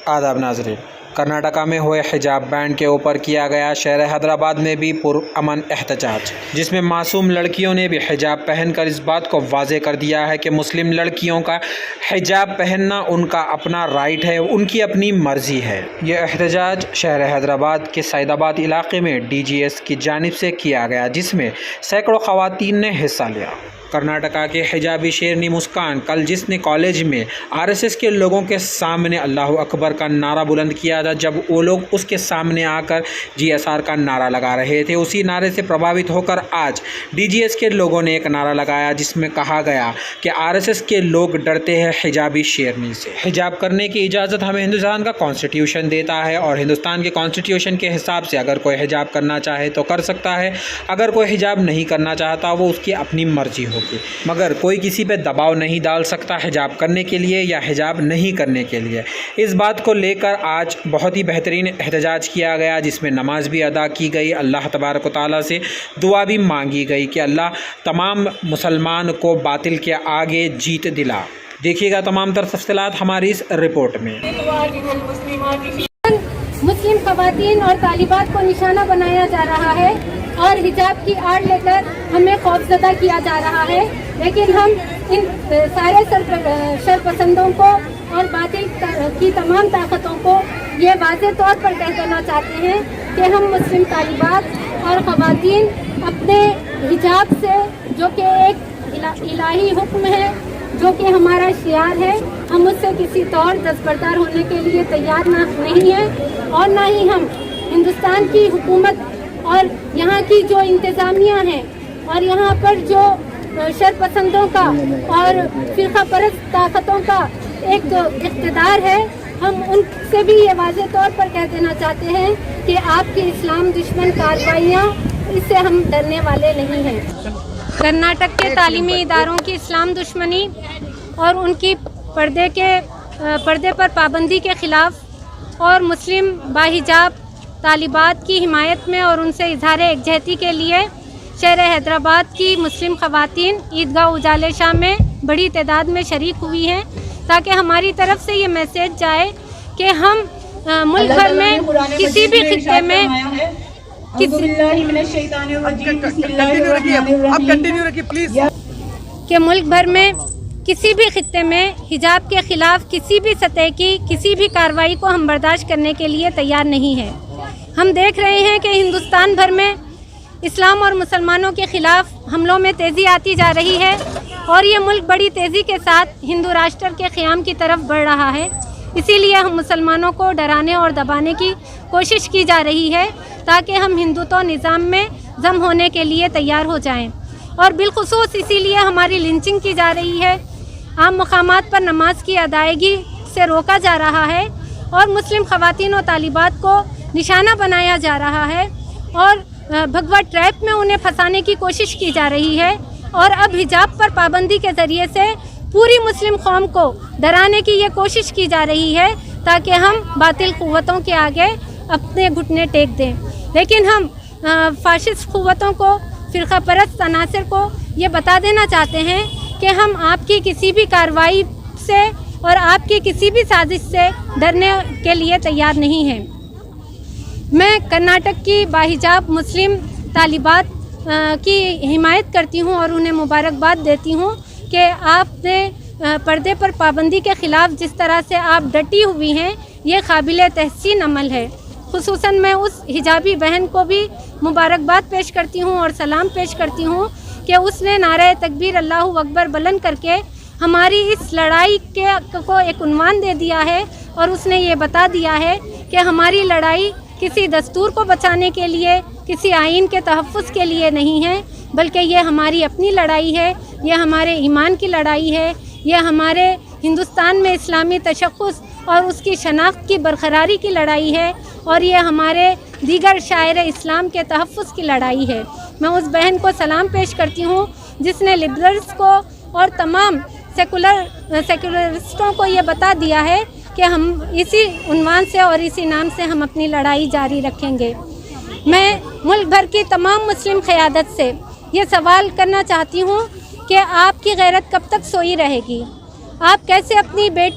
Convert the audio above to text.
आदाब नाज़रीन, कर्नाटका में हुए हिजाब बैंड के ऊपर किया गया शहर हैदराबाद में भी पुरअमन एहतजाज, जिसमें मासूम लड़कियों ने भी हिजाब पहनकर इस बात को वाज़े कर दिया है कि मुस्लिम लड़कियों का हिजाब पहनना उनका अपना राइट है, उनकी अपनी मर्ज़ी है। यह एहतजाज शहर हैदराबाद के सैदाबाद इलाके में DGS की जानिब से किया गया, जिसमें सैकड़ों ख़वातीन ने हिस्सा लिया। कर्नाटका के हिजाबी शेरनी मुस्कान कल जिसने कॉलेज में RSS के लोगों के सामने अल्लाह अकबर का नारा बुलंद किया था, जब वो लोग उसके सामने आकर GSR का नारा लगा रहे थे, उसी नारे से प्रभावित होकर आज DGS के लोगों ने एक नारा लगाया जिसमें कहा गया कि RSS के लोग डरते हैं हिजाबी शेरनी से। हिजाब करने की इजाज़त हमें हिंदुस्तान का कॉन्स्टिट्यूशन देता है और हिंदुस्तान के कॉन्स्टिट्यूशन के हिसाब से अगर कोई हिजाब करना चाहे तो कर सकता है, अगर कोई हिजाब नहीं करना चाहता वो उसकी अपनी मर्जी हो, मगर कोई किसी पे दबाव नहीं डाल सकता हिजाब करने के लिए या हिजाब नहीं करने के लिए। इस बात को लेकर आज बहुत ही बेहतरीन एहतजाज किया गया, जिसमें नमाज भी अदा की गई, अल्लाह तबारक व तआला से दुआ भी मांगी गई कि अल्लाह तमाम मुसलमान को बातिल के आगे जीत दिला। देखिएगा तमाम तर तफसीलात हमारी इस रिपोर्ट में। मुस्लिम खवातीन और तालिबात को निशाना बनाया जा रहा है और हिजाब की आड़ लेकर हमें खौफजदा किया जा रहा है, लेकिन हम इन सारे शरपसंदों को और बातिल की तमाम ताकतों को ये वाज़े तौर पर कह देना चाहते हैं कि हम मुस्लिम तालिबात और खवातीन अपने हिजाब से, जो कि एक इलाही हुक्म है, जो कि हमारा शियार है, हम उससे किसी तौर दस्तबरदार होने के लिए तैयार नहीं है और ना ही हम हिंदुस्तान की हुकूमत और यहाँ की जो इंतज़ामिया है और यहाँ पर जो शरपसंदों का और फ़िरक़ा परस्त ताकतों का एक इक़्तिदार है, हम उनसे भी ये वाज़े तौर पर कह देना चाहते हैं कि आपकी इस्लाम दुश्मन कार्रवाइयाँ, इससे हम डरने वाले नहीं हैं। कर्नाटक के तालीमी इदारों की इस्लाम दुश्मनी और उनकी पर्दे पर पाबंदी के ख़िलाफ़ और मुस्लिम बाहिजाब तालिबात की हिमायत में और उनसे इजहार यकजहती के लिए शहर हैदराबाद की मुस्लिम ख़वातीन ईदगाह उजाले शाह में बड़ी तादाद में शरीक हुई हैं, ताकि हमारी तरफ से ये मैसेज जाए कि हम मुल्क भर में किसी भी खित्ते में मुल्क भर में किसी भी खित्ते में हिजाब के ख़िलाफ़ किसी भी सतह की किसी भी कार्रवाई को हम बर्दाश्त करने के लिए तैयार नहीं हैं। हम देख रहे हैं कि हिंदुस्तान भर में इस्लाम और मुसलमानों के ख़िलाफ़ हमलों में तेज़ी आती जा रही है और ये मुल्क बड़ी तेज़ी के साथ हिंदू राष्ट्र के क़याम की तरफ बढ़ रहा है। इसीलिए हम मुसलमानों को डराने और दबाने की कोशिश की जा रही है, ताकि हम हिंदुत्व निज़ाम में जम होने के लिए तैयार हो जाएं। और बिलखुसूस इसीलिए हमारी लिंचिंग की जा रही है, आम मकामात पर नमाज की अदायगी से रोका जा रहा है और मुस्लिम ख़वातीन और तालिबात को निशाना बनाया जा रहा है और भगवा ट्रैप में उन्हें फंसाने की कोशिश की जा रही है। और अब हिजाब पर पाबंदी के ज़रिए से पूरी मुस्लिम कौम को डराने की ये कोशिश की जा रही है, ताकि हम बातिल क़ुव्वतों के आगे अपने घुटने टेक दें। लेकिन हम फाशिस्ट क़ुव्वतों को, फ़िरक़ा परस्त अनासर को ये बता देना चाहते हैं कि हम आपकी किसी भी कार्रवाई से और आपकी किसी भी साजिश से डरने के लिए तैयार नहीं हैं। मैं कर्नाटक की बाहिजाब मुस्लिम तालिबात की हिमायत करती हूँ और उन्हें मुबारकबाद देती हूँ कि आपने पर्दे पर पाबंदी के ख़िलाफ़ जिस तरह से आप डटी हुई हैं, ये काबिल तहसीन अमल है। खुसूसन मैं उस हिजाबी बहन को भी मुबारकबाद पेश करती हूँ और सलाम पेश करती हूँ कि उसने नारे तकबीर अल्लाहु अकबर बुलंद करके हमारी इस लड़ाई को एक उन्वान दे दिया है और उसने ये बता दिया है कि हमारी लड़ाई किसी दस्तूर को बचाने के लिए, किसी आइन के तहफ़्फ़ुज़ के लिए नहीं है, बल्कि ये हमारी अपनी लड़ाई है, ये हमारे ईमान की लड़ाई है, ये हमारे हिंदुस्तान में इस्लामी तशख़्ख़ुस और उसकी शनाख्त की बरकरारी की लड़ाई है और ये हमारे दीगर शायर इस्लाम के तहफ़्फ़ुज़ की लड़ाई है। मैं उस बहन को सलाम पेश करती हूँ जिसने लिबरल्स को और तमाम सेकुलरिस्टों को ये बता दिया है कि हम इसी उन्वान से और इसी नाम से हम अपनी लड़ाई जारी रखेंगे। मैं मुल्क भर की तमाम मुस्लिम क़यादत से ये सवाल करना चाहती हूँ कि आपकी गैरत कब तक सोई रहेगी? आप कैसे अपनी बेटी